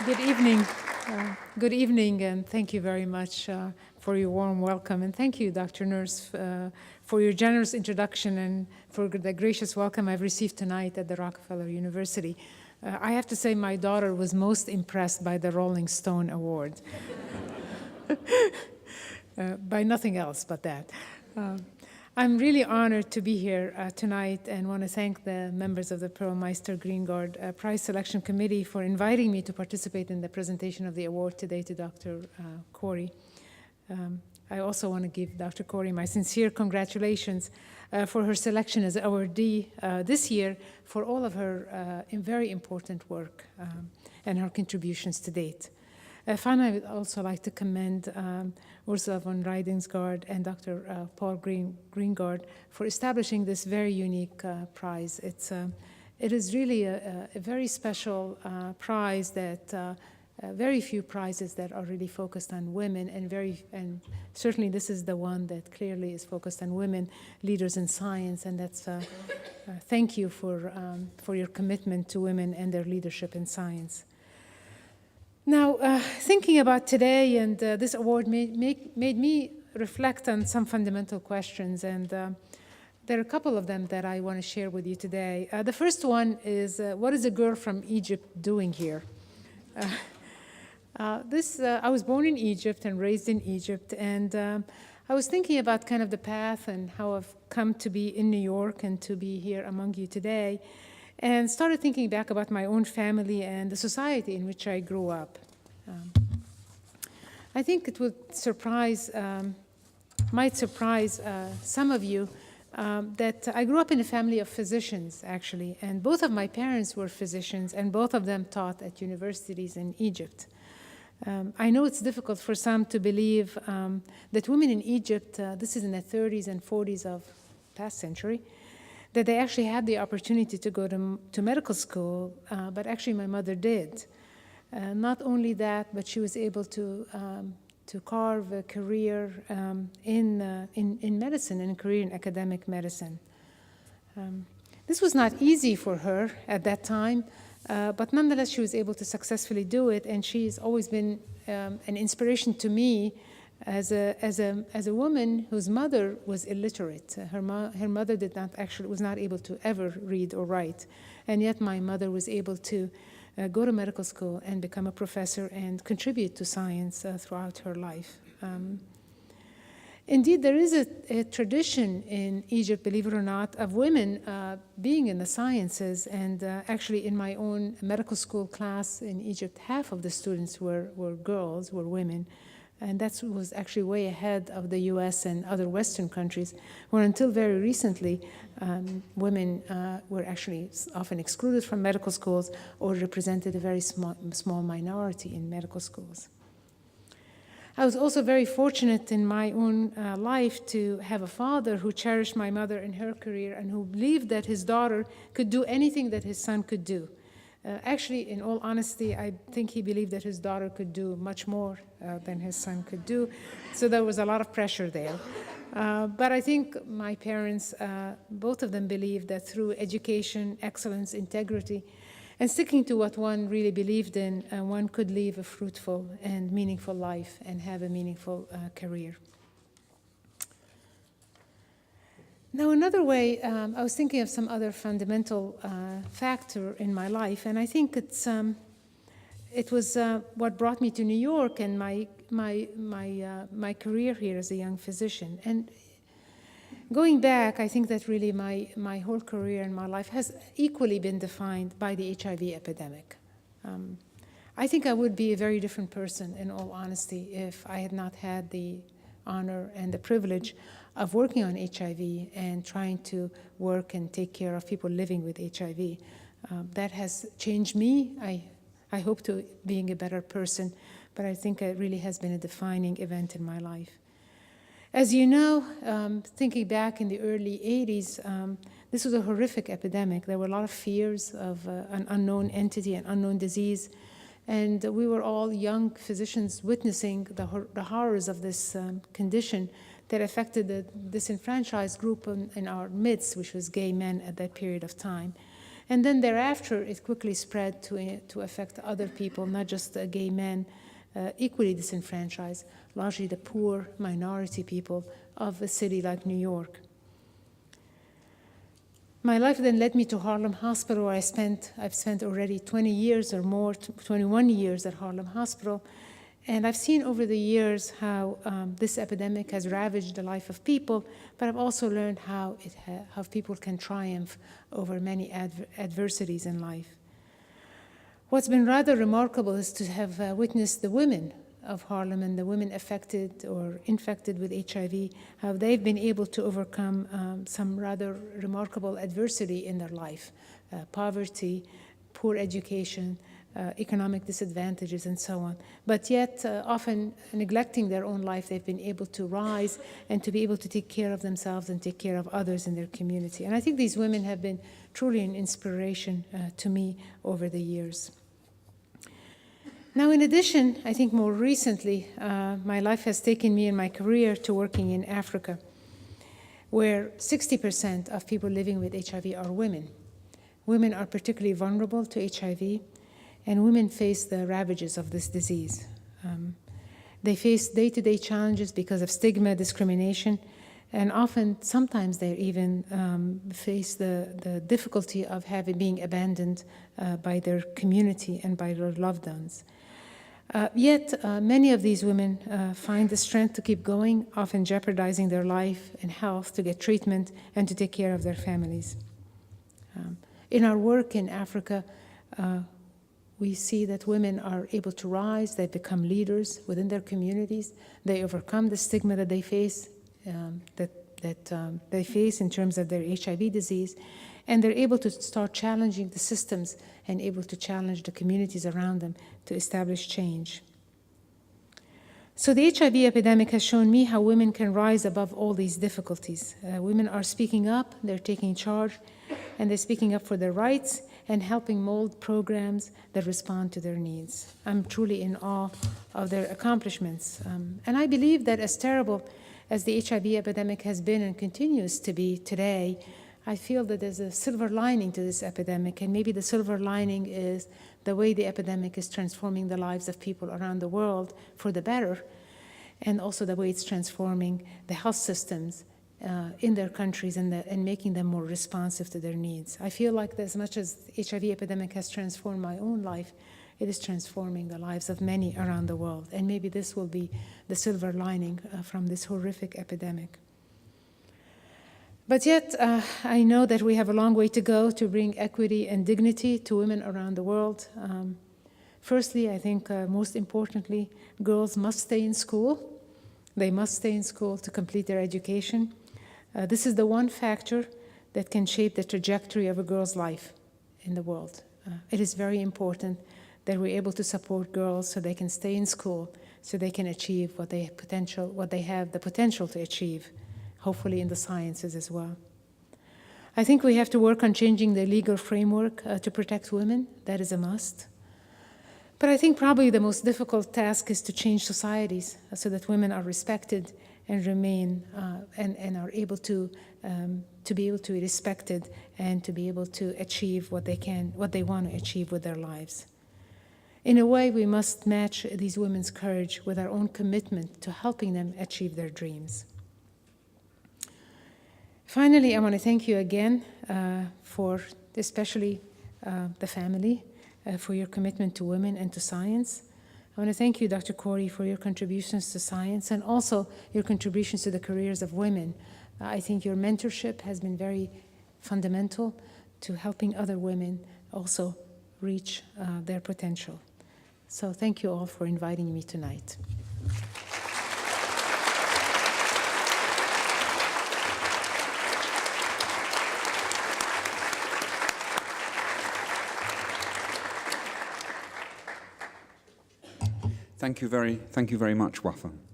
Good evening. Good evening, and thank you very much for your warm welcome. And thank you, Dr. Nurse, for your generous introduction and for the gracious welcome I've received tonight at the Rockefeller University. I have to say my daughter was most impressed by the Rolling Stone Award. By nothing else but that. I'm really honored to be here tonight and want to thank the members of the Pearl Meister Greengard Prize Selection Committee for inviting me to participate in the presentation of the award today to Dr. Cory. I also want to give Dr. Cory my sincere congratulations for her selection as awardee this year for all of her very important work and her contributions to date. Finally, I would also like to commend Ursula von Rijdingsgaard and Dr. Paul Greengard for establishing this very unique prize. It is really a very special prize that very few prizes that are really focused on women, and certainly this is the one that clearly is focused on women leaders in science, and that's thank you for your commitment to women and their leadership in science. Now, thinking about today and this award made me reflect on some fundamental questions, and there are a couple of them that I want to share with you today. The first one is, what is a girl from Egypt doing here? I was born in Egypt and raised in Egypt, and I was thinking about kind of the path and how I've come to be in New York and to be here among you today, and started thinking back about my own family and the society in which I grew up. I think it would might surprise some of you that I grew up in a family of physicians, actually, and both of my parents were physicians, and both of them taught at universities in Egypt. I know it's difficult for some to believe that women in Egypt, this is in the 30s and 40s of past century, that they actually had the opportunity to go to medical school, but actually my mother did. Not only that, but she was able to carve a career in medicine and a career in academic medicine. This was not easy for her at that time, but nonetheless she was able to successfully do it, and she's always been an inspiration to me as a woman whose mother was illiterate. Her mother was not able to ever read or write, and yet my mother was able to go to medical school and become a professor and contribute to science throughout her life. Indeed, there is a tradition in Egypt, believe it or not, of women being in the sciences, and actually in my own medical school class in Egypt, half of the students were girls, were women. And that was actually way ahead of the US and other Western countries, where until very recently, women were actually often excluded from medical schools or represented a very small minority in medical schools. I was also very fortunate in my own life to have a father who cherished my mother in her career and who believed that his daughter could do anything that his son could do. Actually, in all honesty, I think he believed that his daughter could do much more than his son could do, so there was a lot of pressure there. But I think my parents, both of them believed that through education, excellence, integrity, and sticking to what one really believed in, one could live a fruitful and meaningful life and have a meaningful career. Now, another way, I was thinking of some other fundamental factor in my life, and I think it was what brought me to New York and my career here as a young physician. And going back, I think that really my whole career and my life has equally been defined by the HIV epidemic. I think I would be a very different person, in all honesty, if I had not had the honor and the privilege of working on HIV and trying to work and take care of people living with HIV. That has changed me. I hope to being a better person, but I think it really has been a defining event in my life. As you know, thinking back in the early 80s, this was a horrific epidemic. There were a lot of fears of an unknown entity, an unknown disease, and we were all young physicians witnessing the horrors of this condition that affected the disenfranchised group in our midst, which was gay men at that period of time. And then thereafter, it quickly spread to affect other people, not just gay men, equally disenfranchised, largely the poor minority people of a city like New York. My life then led me to Harlem Hospital, where I've spent already 20 years or more, 21 years at Harlem Hospital. And I've seen over the years how this epidemic has ravaged the life of people, but I've also learned how people can triumph over many adversities in life. What's been rather remarkable is to have witnessed the women of Harlem and the women affected or infected with HIV, how they've been able to overcome some rather remarkable adversity in their life, poverty, poor education, economic disadvantages, and so on. But yet, often neglecting their own life, they've been able to rise and to be able to take care of themselves and take care of others in their community. And I think these women have been truly an inspiration to me over the years. Now, in addition, I think more recently, my life has taken me in my career to working in Africa, where 60% of people living with HIV are women. Women are particularly vulnerable to HIV, and women face the ravages of this disease. They face day-to-day challenges because of stigma, discrimination, and sometimes they even face the difficulty of being abandoned by their community and by their loved ones. Yet, many of these women find the strength to keep going, often jeopardizing their life and health to get treatment and to take care of their families. In our work in Africa, we see that women are able to rise, they become leaders within their communities, they overcome the stigma that they face, they face in terms of their HIV disease, and they're able to start challenging the systems and able to challenge the communities around them to establish change. So the HIV epidemic has shown me how women can rise above all these difficulties. Women are speaking up, they're taking charge, and they're speaking up for their rights and helping mold programs that respond to their needs. I'm truly in awe of their accomplishments. And I believe that as terrible as the HIV epidemic has been and continues to be today, I feel that there's a silver lining to this epidemic, and maybe the silver lining is the way the epidemic is transforming the lives of people around the world for the better, and also the way it's transforming the health systems in their countries and making them more responsive to their needs. I feel like as much as the HIV epidemic has transformed my own life, it is transforming the lives of many around the world, and maybe this will be the silver lining from this horrific epidemic. But yet, I know that we have a long way to go to bring equity and dignity to women around the world. Firstly, I think most importantly, girls must stay in school. They must stay in school to complete their education. This is the one factor that can shape the trajectory of a girl's life in the world. It is very important that we're able to support girls so they can stay in school, so they can achieve what they have the potential to achieve, hopefully in the sciences as well. I think we have to work on changing the legal framework to protect women. That is a must. But I think probably the most difficult task is to change societies so that women are respected and remain and are able to be able to be respected and to be able to achieve what they want to achieve with their lives. In a way, we must match these women's courage with our own commitment to helping them achieve their dreams. Finally, I want to thank you again for especially the family, for your commitment to women and to science. I want to thank you, Dr. Cory, for your contributions to science and also your contributions to the careers of women. I think your mentorship has been very fundamental to helping other women also reach their potential. So thank you all for inviting me tonight. Thank you very much, Wafaa.